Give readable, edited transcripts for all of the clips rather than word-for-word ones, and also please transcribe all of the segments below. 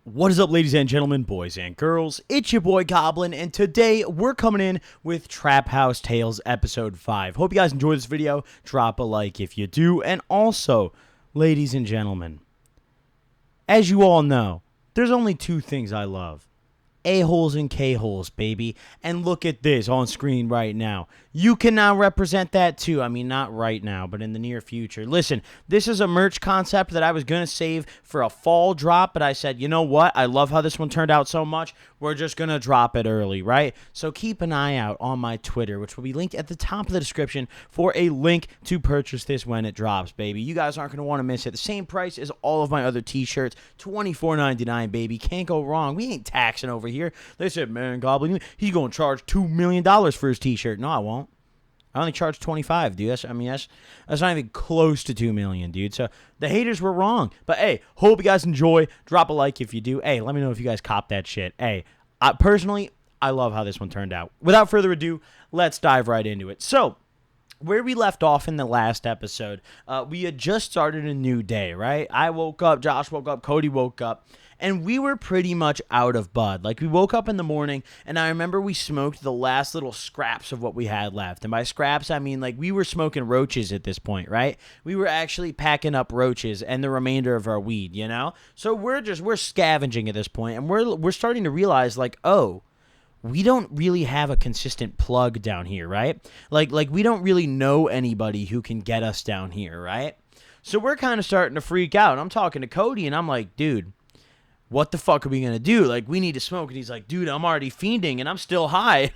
What is up, ladies and gentlemen, boys and girls? It's your boy Goblin, and today we're coming in with Trap House Tales Episode 5. Hope you guys enjoy this video. Drop a like if you do. And also, ladies and gentlemen, as you all know, there's only two things I love. A-holes and K-holes, baby. And look at this on screen right now. You can now represent that too. I mean, not right now, but in the near future. Listen, this is a merch concept that I was going to save for a fall drop, but I said, you know what? I love how this one turned out so much. We're just going to drop it early, right? So keep an eye out on my Twitter, which will be linked at the top of the description for a link to purchase this when it drops, baby. You guys aren't going to want to miss it. The same price as all of my other t-shirts, $24.99, baby. Can't go wrong. We ain't taxing over here. They said, man, Goblin, he's going to charge $2 million for his t-shirt. No, I won't. I only charge 25, dude. That's not even close to 2 million, dude. So the haters were wrong. But hey, hope you guys enjoy. Drop a like if you do. Hey, let me know if you guys cop that shit. Hey, personally, I love how this one turned out. Without further ado, let's dive right into it. So, where we left off in the last episode, we had just started a new day, right? I woke up, Josh woke up, Cody woke up, and we were pretty much out of bud. Like, we woke up in the morning, and I remember we smoked the last little scraps of what we had left. And by scraps, I mean, like, we were smoking roaches at this point, right? We were actually packing up roaches and the remainder of our weed, you know? So we're scavenging at this point, and we're starting to realize, like, oh, we don't really have a consistent plug down here, right? Like we don't really know anybody who can get us down here, right? So we're kind of starting to freak out. I'm talking to Cody, and I'm like, dude, what the fuck are we going to do? Like, we need to smoke. And he's like, dude, I'm already fiending, and I'm still high.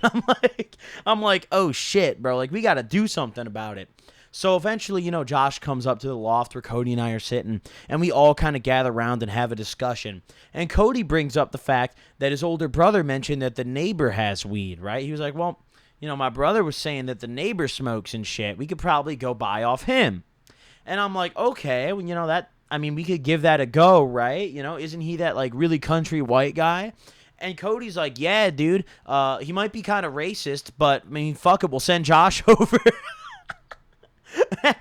I'm like, oh, shit, bro. Like, we got to do something about it. So eventually, you know, Josh comes up to the loft where Cody and I are sitting, and we all kind of gather around and have a discussion. And Cody brings up the fact that his older brother mentioned that the neighbor has weed, right? He was like, well, you know, my brother was saying that the neighbor smokes and shit. We could probably go buy off him. And I'm like, okay, well, you know, we could give that a go, right? You know, isn't he that, like, really country white guy? And Cody's like, yeah, dude, he might be kind of racist, but, I mean, fuck it, we'll send Josh over. And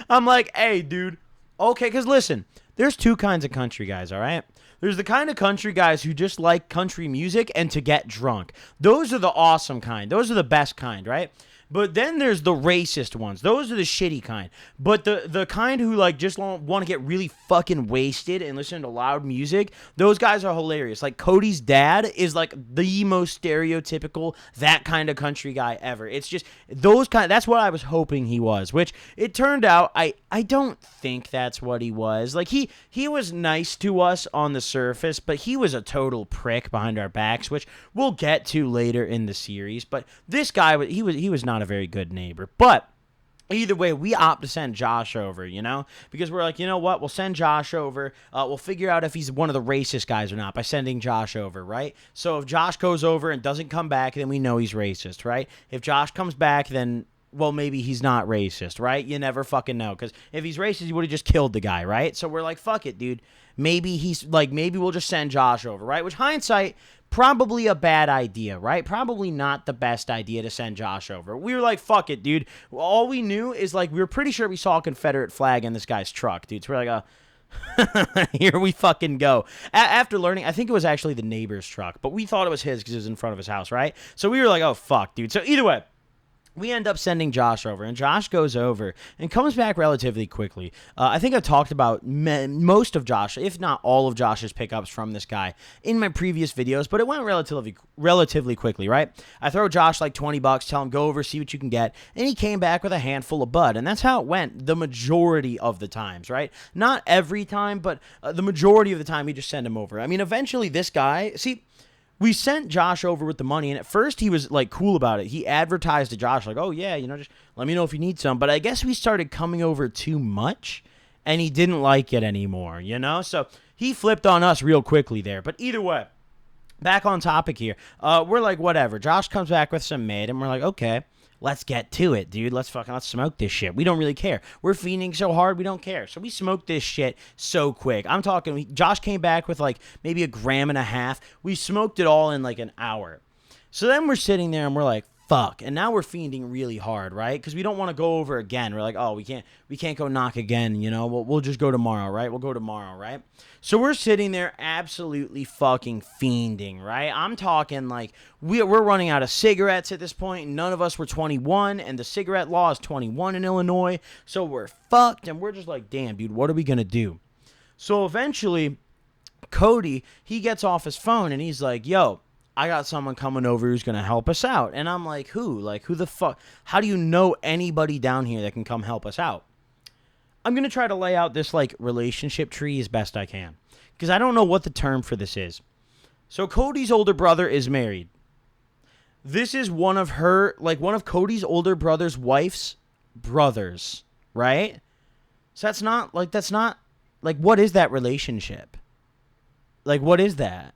I'm like, hey, dude, okay, because listen, there's two kinds of country guys, all right? There's the kind of country guys who just like country music and to get drunk. Those are the awesome kind. Those are the best kind, right? But then there's the racist ones. Those are the shitty kind. But the kind who, like, just want to get really fucking wasted and listen to loud music, those guys are hilarious. Like, Cody's dad is, like, the most stereotypical, that kind of country guy ever. It's just those kind. That's what I was hoping he was, which it turned out I don't think that's what he was. Like, he was nice to us on the surface, but he was a total prick behind our backs, which we'll get to later in the series. But this guy, he was not a very good neighbor. But either way, we opt to send Josh over, you know, because we're like, you know what, we'll send Josh over. We'll figure out if he's one of the racist guys or not by sending Josh over, right? So if Josh goes over and doesn't come back, then we know he's racist, right? If Josh comes back, then, well, maybe he's not racist, right? You never fucking know, because if he's racist, he would have just killed the guy, right? So we're like, fuck it, dude. Maybe we'll just send Josh over, right? Which, hindsight, probably a bad idea, right? Probably not the best idea to send Josh over. We were like, fuck it, dude. All we knew is, like, we were pretty sure we saw a Confederate flag in this guy's truck, dude. So we're like, here we fucking go. After learning, I think it was actually the neighbor's truck, but we thought it was his because it was in front of his house, right? So we were like, oh, fuck, dude. So either way, we end up sending Josh over, and Josh goes over and comes back relatively quickly. I think I've talked about most of Josh, if not all of Josh's pickups from this guy in my previous videos, but it went relatively quickly, right? I throw Josh like $20, tell him go over, see what you can get, and he came back with a handful of bud, and that's how it went the majority of the times, right? Not every time, but the majority of the time we just send him over. I mean, eventually this guy, see, we sent Josh over with the money, and at first he was, like, cool about it. He advertised to Josh, like, oh, yeah, you know, just let me know if you need some. But I guess we started coming over too much, and he didn't like it anymore, you know? So he flipped on us real quickly there. But either way, back on topic here. We're like, whatever. Josh comes back with some mid, and we're like, okay, let's get to it, dude. Let's smoke this shit. We don't really care. We're fiending so hard, we don't care. So we smoked this shit so quick. I'm talking, Josh came back with like maybe 1.5 grams. We smoked it all in like an hour. So then we're sitting there and we're like, fuck. And now we're fiending really hard, right? Because we don't want to go over again. We're like, oh, we can't go knock again, you know? We'll just go tomorrow, right? We'll go tomorrow, right? So we're sitting there absolutely fucking fiending, right? I'm talking like we're running out of cigarettes at this point. None of us were 21, and the cigarette law is 21 in Illinois. So we're fucked, and we're just like, damn, dude, what are we going to do? So eventually, Cody, he gets off his phone, and he's like, yo, I got someone coming over who's going to help us out. And I'm like, who? Like, who the fuck? How do you know anybody down here that can come help us out? I'm going to try to lay out this, like, relationship tree as best I can. Because I don't know what the term for this is. So Cody's older brother is married. This is one of Cody's older brother's wife's brothers, right? So that's not, what is that relationship? Like, what is that?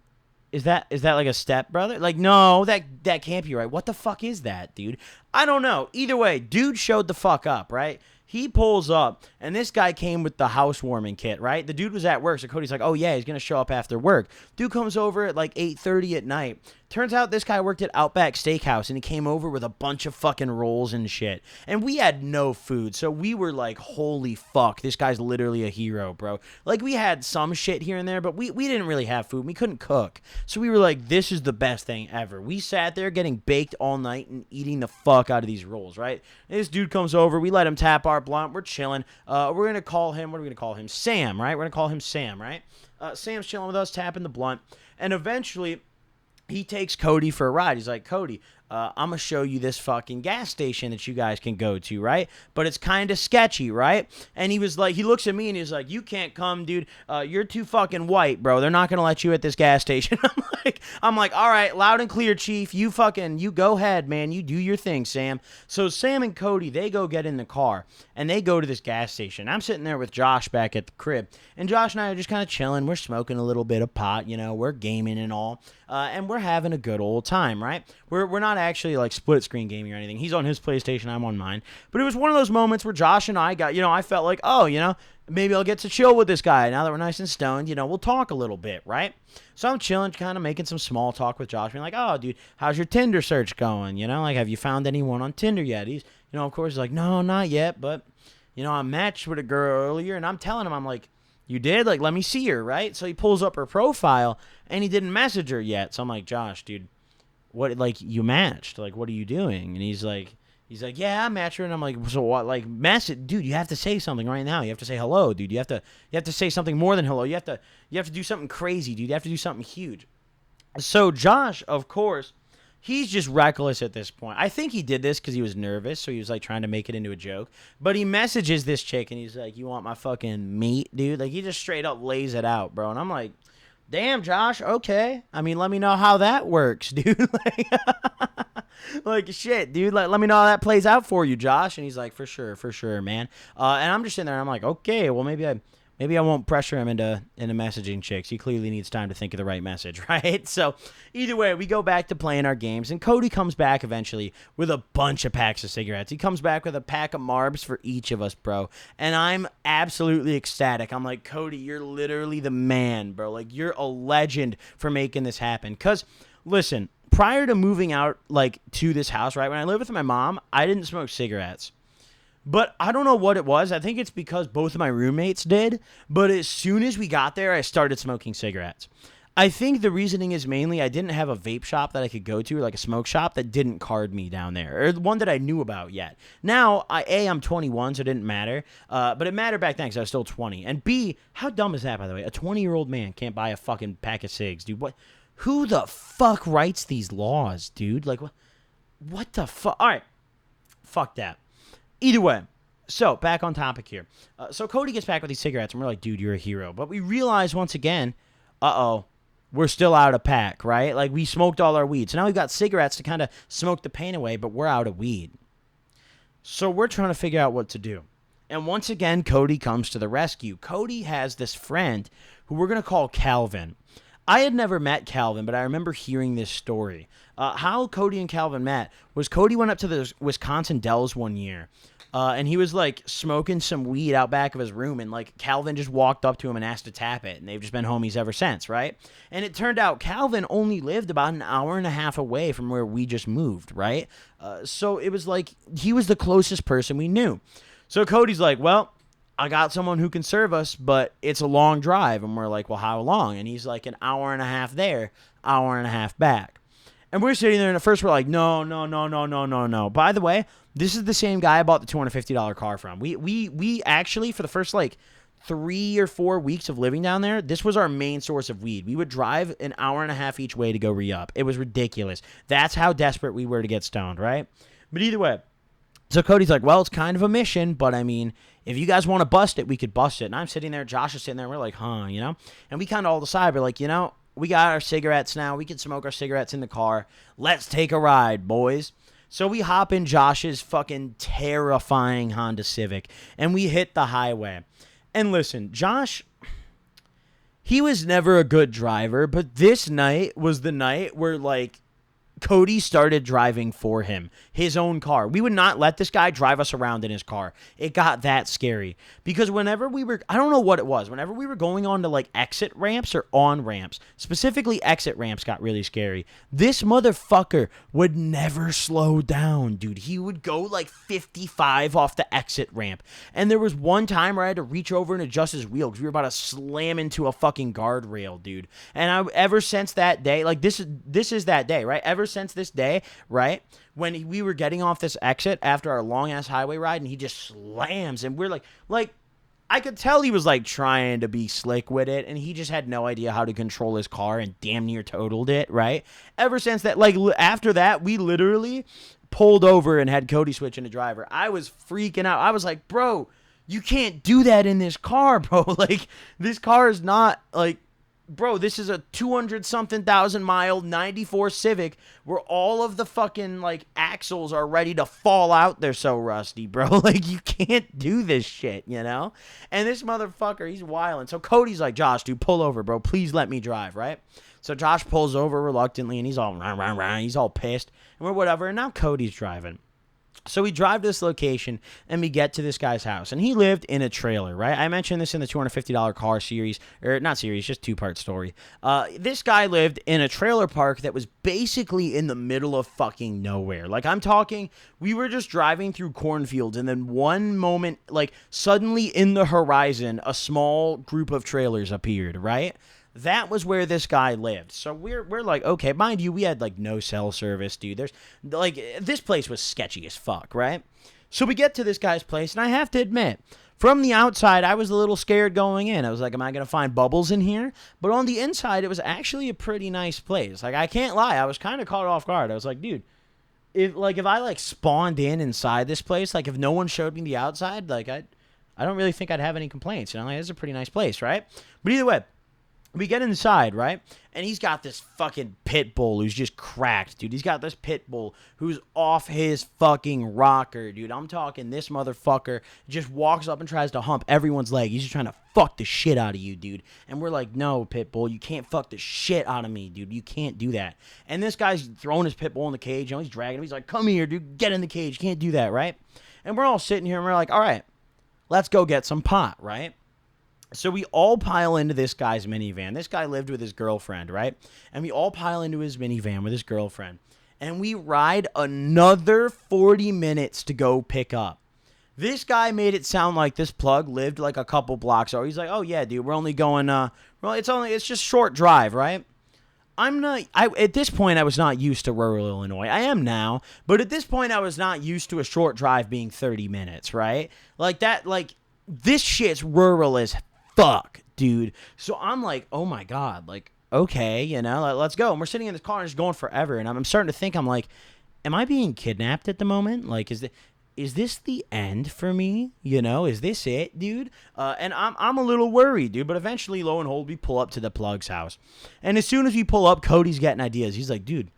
Is that like a stepbrother? Like, no, that can't be right. What the fuck is that, dude? I don't know. Either way, dude showed the fuck up, right? He pulls up, and this guy came with the housewarming kit, right? The dude was at work, so Cody's like, oh, yeah, he's going to show up after work. Dude comes over at like 8:30 at night. Turns out this guy worked at Outback Steakhouse, and he came over with a bunch of fucking rolls and shit. And we had no food, so we were like, holy fuck, this guy's literally a hero, bro. Like, we had some shit here and there, but we didn't really have food. We couldn't cook. So we were like, this is the best thing ever. We sat there getting baked all night and eating the fuck out of these rolls, right? And this dude comes over. We let him tap our blunt. We're chilling. We're going to call him, what are we going to call him? Sam, right? We're going to call him Sam, right? Sam's chilling with us, tapping the blunt. And eventually, he takes Cody for a ride. He's like, Cody, I'm going to show you this fucking gas station that you guys can go to, right? But it's kind of sketchy, right? And he was like, he looks at me and he's like, you can't come, dude. You're too fucking white, bro. They're not going to let you at this gas station. I'm like, all right, loud and clear, chief. You go ahead, man. You do your thing, Sam. So Sam and Cody, they go get in the car and they go to this gas station. I'm sitting there with Josh back at the crib. And Josh and I are just kind of chilling. We're smoking a little bit of pot, you know, we're gaming and all. And we're having a good old time, right? We're not actually like split screen gaming or anything. He's on his PlayStation, I'm on mine. But it was one of those moments where Josh and I got, you know, I felt like, oh, you know, maybe I'll get to chill with this guy. Now that we're nice and stoned, you know, we'll talk a little bit, right? So I'm chilling, kind of making some small talk with Josh, being like, oh, dude, how's your Tinder search going? You know, like, have you found anyone on Tinder yet? He's, you know, of course, he's like, no, not yet, but, you know, I matched with a girl earlier, and I'm telling him, I'm like, you did? Like, let me see her, right? So he pulls up her profile, and he didn't message her yet. So I'm like, Josh, dude, what, like, you matched? Like, what are you doing? And he's like, yeah, I matched her. And I'm like, so what? Like, message, dude, you have to say something right now. You have to say hello, dude. You have to say something more than hello. You have to do something crazy, dude. You have to do something huge. So Josh, of course, he's just reckless at this point. I think he did this because he was nervous, so he was like trying to make it into a joke. But he messages this chick, and he's like, you want my fucking meat, dude? Like, he just straight up lays it out, bro. And I'm like, damn, Josh, okay. I mean, let me know how that works, dude. Like, shit, dude. Let me know how that plays out for you, Josh. And he's like, for sure, man. And I'm just sitting there, and I'm like, okay, well, maybe I won't pressure him into messaging chicks. He clearly needs time to think of the right message, right? So either way, we go back to playing our games, and Cody comes back eventually with a bunch of packs of cigarettes. He comes back with a pack of Marbs for each of us, bro. And I'm absolutely ecstatic. I'm like, Cody, you're literally the man, bro. Like, you're a legend for making this happen. Because, listen, prior to moving out, like, to this house, right, when I lived with my mom, I didn't smoke cigarettes. But I don't know what it was. I think it's because both of my roommates did. But as soon as we got there, I started smoking cigarettes. I think the reasoning is mainly I didn't have a vape shop that I could go to, or like a smoke shop that didn't card me down there, or one that I knew about yet. Now, I'm 21, so it didn't matter. But it mattered back then because I was still 20. And B, how dumb is that, by the way? A 20-year-old man can't buy a fucking pack of cigs, dude. What? Who the fuck writes these laws, dude? Like, what the fuck? All right, fuck that. Either way, so back on topic here. So Cody gets back with these cigarettes, and we're like, dude, you're a hero. But we realize once again, we're still out of pack, right? Like, we smoked all our weed. So now we've got cigarettes to kind of smoke the pain away, but we're out of weed. So we're trying to figure out what to do. And once again, Cody comes to the rescue. Cody has this friend who we're going to call Calvin. I had never met Calvin, but I remember hearing this story. How Cody and Calvin met was Cody went up to the Wisconsin Dells one year, And he was like smoking some weed out back of his room, and like Calvin just walked up to him and asked to tap it, and they've just been homies ever since, right? And it turned out Calvin only lived about an hour and a half away from where we just moved, right? So it was like he was the closest person we knew. So Cody's like, well, I got someone who can serve us, but it's a long drive. And we're like, well, how long? And he's like, an hour and a half there, hour and a half back. And we're sitting there, and at first we're like, no. By the way, this is the same guy I bought the $250 car from. We actually, for the first like 3 or 4 weeks of living down there, this was our main source of weed. We would drive an hour and a half each way to go re-up. It was ridiculous. That's how desperate we were to get stoned, right? But either way, so Cody's like, well, it's kind of a mission, but I mean, if you guys want to bust it, we could bust it. And I'm sitting there, Josh is sitting there, and we're like, huh, you know? And we kind of all decide, we're like, you know, we got our cigarettes now. We can smoke our cigarettes in the car. Let's take a ride, boys. So we hop in Josh's fucking terrifying Honda Civic, and we hit the highway. And listen, Josh, he was never a good driver, but this night was the night where, like, Cody started driving for him, his own car. We would not let this guy drive us around in his car. It got that scary because whenever we were, I don't know what it was, whenever we were going on to like exit ramps or on ramps, specifically exit ramps got really scary. This motherfucker would never slow down, dude. He would go like 55 off the exit ramp. And there was one time where I had to reach over and adjust his wheel because we were about to slam into a fucking guardrail, dude. And ever since that day, like this is that day, right? Ever since this day, right, when we were getting off this exit after our long ass highway ride, and he just slams, and we're like I could tell he was like trying to be slick with it, and he just had no idea how to control his car and damn near totaled it, right? Ever since that, like after that, we literally pulled over and had Cody switch into driver. I was freaking out. I was like, bro, you can't do that in this car, bro. Like, this car is not like, bro, this is a 200-something thousand mile 94 Civic where all of the fucking, like, axles are ready to fall out. They're so rusty, bro. Like, you can't do this shit, you know? And this motherfucker, he's wilding. So Cody's like, Josh, dude, pull over, bro. Please let me drive, right? So Josh pulls over reluctantly, and he's all, he's all pissed. And we're whatever. And now Cody's driving. So we drive to this location, and we get to this guy's house, and he lived in a trailer, right? I mentioned this in the $250 car series, or not series, just two-part story. This guy lived in a trailer park that was basically in the middle of fucking nowhere. Like, I'm talking, we were just driving through cornfields, and then one moment, like, suddenly in the horizon, a small group of trailers appeared, right? That was where this guy lived. So we're like, okay, mind you, we had like no cell service, dude. There's like, this place was sketchy as fuck, right? So we get to this guy's place, and I have to admit, from the outside, I was a little scared going in. I was like, am I going to find bubbles in here? But on the inside, it was actually a pretty nice place. Like, I can't lie, I was kind of caught off guard. I was like, dude, if I spawned inside this place, like if no one showed me the outside, like I don't really think I'd have any complaints. You know, like, it's a pretty nice place, right? But either way, we get inside, right? And he's got this fucking pit bull who's just cracked, dude. He's got this pit bull who's off his fucking rocker, dude. I'm talking this motherfucker just walks up and tries to hump everyone's leg. He's just trying to fuck the shit out of you, dude. And we're like, no, pit bull, you can't fuck the shit out of me, dude. You can't do that. And this guy's throwing his pit bull in the cage. You know, he's dragging him. He's like, come here, dude. Get in the cage. You can't do that, right? And we're all sitting here, and we're like, all right, let's go get some pot, right? So we all pile into this guy's minivan. This guy lived with his girlfriend, right? And we all pile into his minivan with his girlfriend. And we ride another 40 minutes to go pick up. This guy made it sound like this plug lived like a couple blocks over. He's like, oh yeah, dude, we're only going, well, it's just short drive, right? At this point, I was not used to rural Illinois. I am now, but at this point, I was not used to a short drive being 30 minutes, right? Like that, like, this shit's rural as fuck, dude. So I'm like, oh my God, like, okay, you know, let's go. And we're sitting in this car and it's going forever. And I'm starting to think, I'm like, am I being kidnapped at the moment? Like, is this the end for me? You know, is this it, dude? And I'm a little worried, dude. But eventually, lo and behold, we pull up to the plug's house. And as soon as we pull up, Cody's getting ideas. He's like, dude,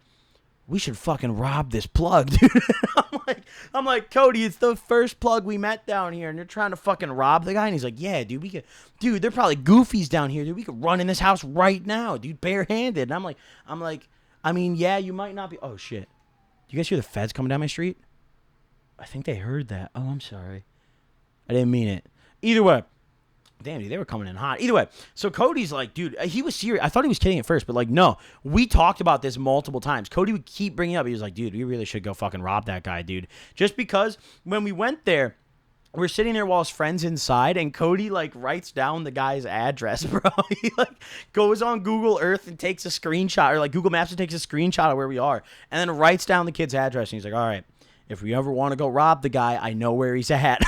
we should fucking rob this plug, dude. I'm like, Cody, it's the first plug we met down here, and you're trying to fucking rob the guy? And he's like, yeah, dude, they're probably goofies down here, dude. We could run in this house right now, dude, barehanded. And I'm like, I mean, yeah, you might not be. Oh, shit. Do you guys hear the feds coming down my street? I think they heard that. Oh, I'm sorry. I didn't mean it. Either way. Damn, dude, they were coming in hot. Either way, so Cody's like, dude, he was serious. I thought he was kidding at first, but like, no. We talked about this multiple times. Cody would keep bringing it up. He was like, dude, we really should go fucking rob that guy, dude. Just because when we went there, we're sitting there while his friend's inside, and Cody, like, writes down the guy's address, bro. He, like, goes on Google Earth and takes a screenshot, or, like, Google Maps and takes a screenshot of where we are, and then writes down the kid's address, and he's like, all right, if we ever want to go rob the guy, I know where he's at.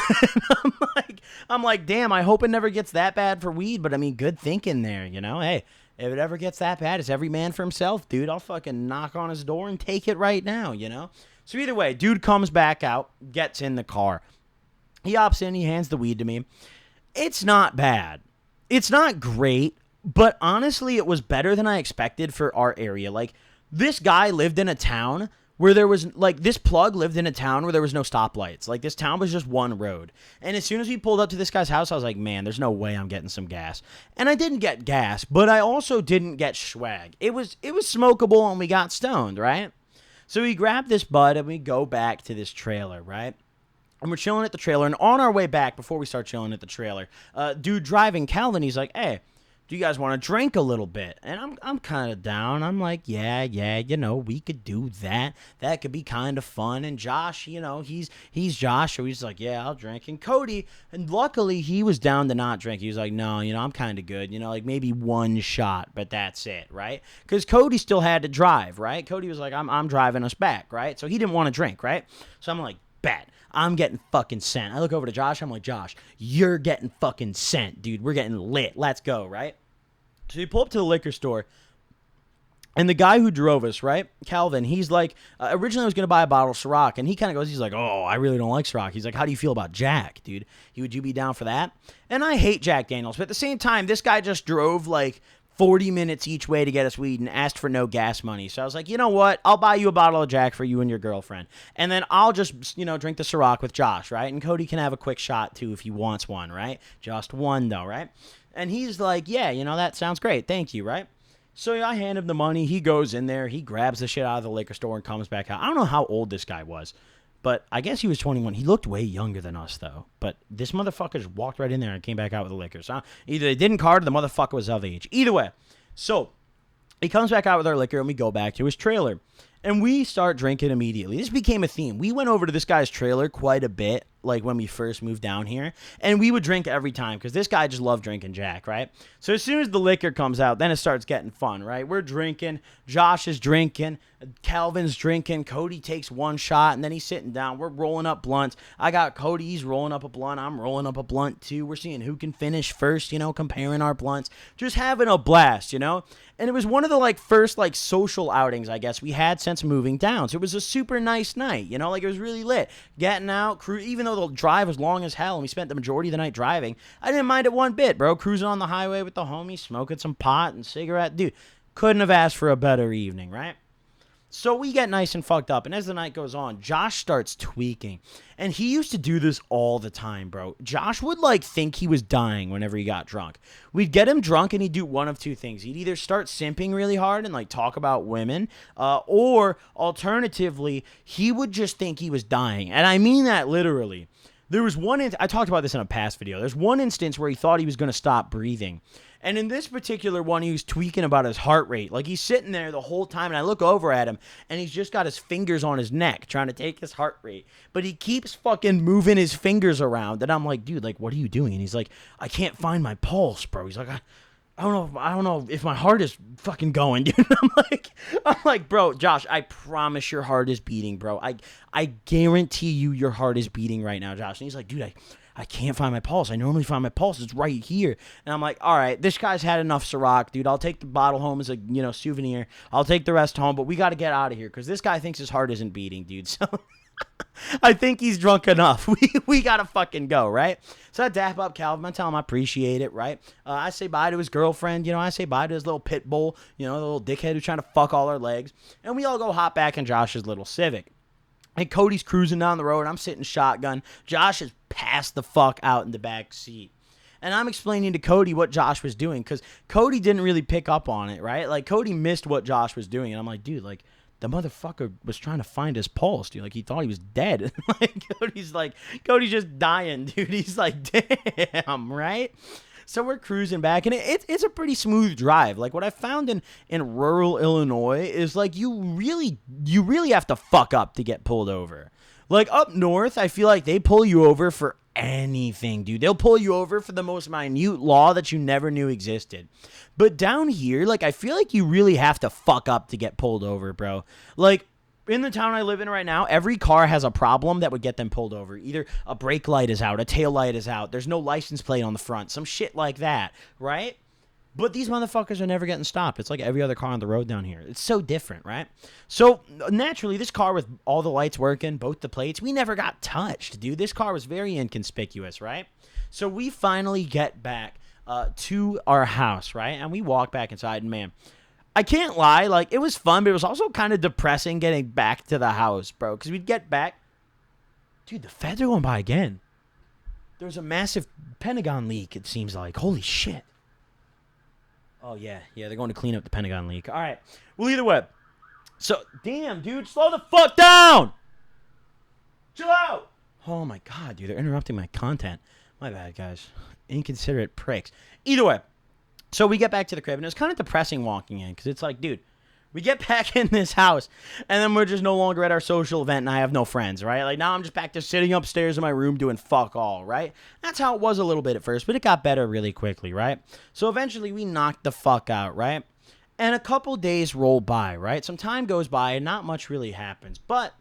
I'm like, damn, I hope it never gets that bad for weed, but, I mean, good thinking there, you know? Hey, if it ever gets that bad, it's every man for himself, dude. I'll fucking knock on his door and take it right now, you know? So either way, dude comes back out, gets in the car. He hops in, he hands the weed to me. It's not bad. It's not great, but honestly, it was better than I expected for our area. Like, this guy lived in a town where there was, like, this plug lived in a town where there was no stoplights. Like, this town was just one road. And as soon as we pulled up to this guy's house, I was like, man, there's no way I'm getting some gas. And I didn't get gas, but I also didn't get swag. It was smokable and we got stoned, right? So we grabbed this bud and we go back to this trailer, right? And we're chilling at the trailer, and on our way back, before we start chilling at the trailer, dude driving Calvin, he's like, hey, do you guys want to drink a little bit? And I'm kind of down. I'm like, yeah, you know, we could do that. That could be kind of fun. And Josh, you know, he's Josh, so he's like, yeah, I'll drink. And Cody, and luckily he was down to not drink. He was like, no, you know, I'm kind of good. You know, like maybe one shot, but that's it, right? Because Cody still had to drive, right? Cody was like, I'm driving us back, right? So he didn't want to drink, right? So I'm like, bet. I'm getting fucking sent. I look over to Josh. I'm like, Josh, you're getting fucking sent, dude. We're getting lit. Let's go, right? So we pull up to the liquor store, and the guy who drove us, right, Calvin, he's like, originally I was going to buy a bottle of Ciroc, and he kind of goes, he's like, oh, I really don't like Ciroc. He's like, how do you feel about Jack, dude? Would you be down for that? And I hate Jack Daniels, but at the same time, this guy just drove like 40 minutes each way to get us weed and asked for no gas money. So I was like, you know what? I'll buy you a bottle of Jack for you and your girlfriend. And then I'll just, you know, drink the Ciroc with Josh, right? And Cody can have a quick shot too if he wants one, right? Just one though, right? And he's like, yeah, you know, that sounds great. Thank you, right? So I hand him the money. He goes in there. He grabs the shit out of the liquor store and comes back out. I don't know how old this guy was, but I guess he was 21. He looked way younger than us, though. But this motherfucker just walked right in there and came back out with the liquor. So either they didn't card or the motherfucker was of age. Either way. So he comes back out with our liquor and we go back to his trailer. And we start drinking immediately. This became a theme. We went over to this guy's trailer quite a bit, like when we first moved down here. And we would drink every time because this guy just loved drinking Jack, right? So as soon as the liquor comes out, then it starts getting fun, right? We're drinking. Josh is drinking. Calvin's drinking. Cody takes one shot and then he's sitting down. We're rolling up blunts. I got Cody. He's rolling up a blunt. I'm rolling up a blunt too. We're seeing who can finish first, you know, comparing our blunts. Just having a blast, you know? And it was one of the like first like social outings, I guess, we had since moving down. So it was a super nice night, you know, like it was really lit. Getting out, even though the drive was long as hell and we spent the majority of the night driving, I didn't mind it one bit, bro. Cruising on the highway with the homies, smoking some pot and cigarette. Dude, couldn't have asked for a better evening, right? So we get nice and fucked up, and as the night goes on, Josh starts tweaking. And he used to do this all the time, bro. Josh would, like, think he was dying whenever he got drunk. We'd get him drunk, and he'd do one of two things. He'd either start simping really hard and, like, talk about women, or, alternatively, he would just think he was dying. And I mean that literally. There was I talked about this in a past video. There's one instance where he thought he was going to stop breathing. And in this particular one, he was tweaking about his heart rate. Like, he's sitting there the whole time, and I look over at him, and he's just got his fingers on his neck trying to take his heart rate. But he keeps fucking moving his fingers around, and I'm like, dude, like, what are you doing? And he's like, I can't find my pulse, bro. He's like, I don't know if my heart is fucking going, dude. I'm like, bro, Josh, I promise your heart is beating, bro. I guarantee you your heart is beating right now, Josh. And he's like, dude, I can't find my pulse. I normally find my pulse. It's right here. And I'm like, all right, this guy's had enough Ciroc, dude. I'll take the bottle home as a, you know, souvenir. I'll take the rest home, but we got to get out of here because this guy thinks his heart isn't beating, dude. So I think he's drunk enough. We got to fucking go, right? So I dap up Calvin. I tell him I appreciate it, right? I say bye to his girlfriend. You know, I say bye to his little pit bull, you know, the little dickhead who's trying to fuck all our legs. And we all go hop back in Josh's little Civic. And Cody's cruising down the road. I'm sitting shotgun. Josh is passed the fuck out in the back seat. And I'm explaining to Cody what Josh was doing because Cody didn't really pick up on it, right? Like, Cody missed what Josh was doing. And I'm like, dude, like, the motherfucker was trying to find his pulse, dude. Like, he thought he was dead. Cody's just dying, dude. He's like, damn, right? So we're cruising back, and it's a pretty smooth drive. Like, what I found in rural Illinois is, like, you really have to fuck up to get pulled over. Like, up north, I feel like they pull you over for anything, dude. They'll pull you over for the most minute law that you never knew existed. But down here, like, I feel like you really have to fuck up to get pulled over, bro. Like, in the town I live in right now, every car has a problem that would get them pulled over. Either a brake light is out, a tail light is out, there's no license plate on the front, some shit like that, right? But these motherfuckers are never getting stopped. It's like every other car on the road down here. It's so different, right? So, naturally, this car with all the lights working, both the plates, we never got touched, dude. This car was very inconspicuous, right? So we finally get back to our house, right? And we walk back inside, and man, I can't lie. Like, it was fun, but it was also kind of depressing getting back to the house, bro. Because we'd get back. Dude, the feds are going by again. There's a massive Pentagon leak, it seems like. Holy shit. Oh, yeah. Yeah, they're going to clean up the Pentagon leak. All right. Well, either way. So, damn, dude. Slow the fuck down. Chill out. Oh, my God, dude. They're interrupting my content. My bad, guys. Inconsiderate pricks. Either way. So, we get back to the crib, and it was kind of depressing walking in. Because it's like, dude, we get back in this house, and then we're just no longer at our social event, and I have no friends, right? Like, now I'm just back to sitting upstairs in my room doing fuck all, right? That's how it was a little bit at first, but it got better really quickly, right? So eventually we knocked the fuck out, right? And a couple days roll by, right? Some time goes by, and not much really happens. But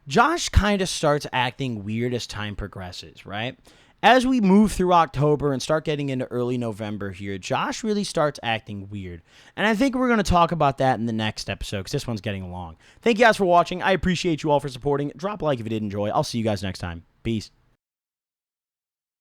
Josh kind of starts acting weird as time progresses, right? As we move through October and start getting into early November here, Josh really starts acting weird. And I think we're going to talk about that in the next episode because this one's getting long. Thank you guys for watching. I appreciate you all for supporting. Drop a like if you did enjoy. I'll see you guys next time. Peace.